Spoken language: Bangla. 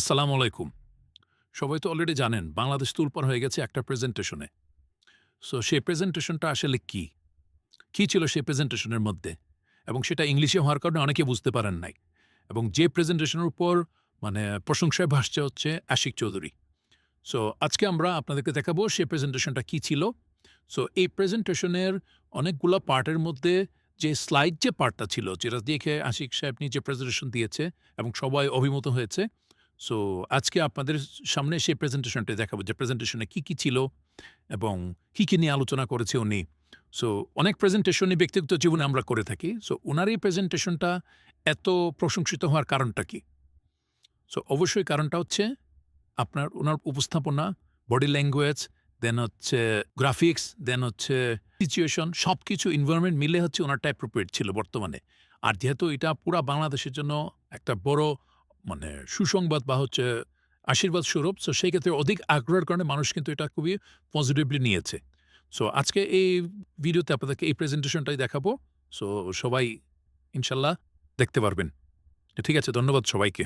আসসালামু আলাইকুম। সবাই তো অলরেডি জানেন বাংলাদেশ তুলপার হয়ে গেছে একটা প্রেজেন্টেশনে। সো সেই প্রেজেন্টেশনটা আসলে কি? কি ছিল সেই প্রেজেন্টেশনের মধ্যে? এবং সেটা ইংলিশে হওয়ার কারণে অনেকে বুঝতে পারেন নাই। এবং যে প্রেজেন্টেশনের উপর মানে প্রশংসায় ভাসছে হচ্ছে আশিক চৌধুরী। সো আজকে আমরা আপনাদেরকে দেখাবো সেই প্রেজেন্টেশনটা কি ছিল। সো এই প্রেজেন্টেশনের অনেকগুলা পার্টের মধ্যে যে স্লাইড যে পার্টটা ছিল, যেটা দেখে আশিক সাহেব নিজে প্রেজেন্টেশন দিয়েছে এবং সবাই অভিমত হয়েছে। সো আজকে আপনাদের সামনে সেই প্রেজেন্টেশনটা দেখাবো যে প্রেজেন্টেশনে কি ছিল এবং কি নিয়ে আলোচনা করেছে উনি। সো অনেক প্রেজেন্টেশনই ব্যক্তিগত জীবনে আমরা করে থাকি। সো উনার এই প্রেজেন্টেশনটা এত প্রশংসিত হওয়ার কারণটা কি? সো অবশ্যই কারণটা হচ্ছে আপনার উনার উপস্থাপনা, বডি ল্যাঙ্গুয়েজ, দেন হচ্ছে গ্রাফিক্স, দেন হচ্ছে সিচুয়েশন সবকিছু এনভায়রনমেন্ট মিলে হচ্ছে উনারটা অ্যাপ্রোপ্রিয়েট ছিল বর্তমানে। আর যেহেতু এটা পুরা বাংলাদেশের জন্য একটা বড় মানে সুসংবাদ বা হচ্ছে আশীর্বাদ স্বরূপ, সো সেই ক্ষেত্রে অধিক আগ্রহের কারণে মানুষ কিন্তু এটা খুবই পজিটিভলি নিয়েছে। সো আজকে এই ভিডিওতে আপনাদেরকে এই প্রেজেন্টেশনটাই দেখাবো। সো সবাই ইনশাল্লাহ দেখতে পারবেন। ঠিক আছে, ধন্যবাদ সবাইকে।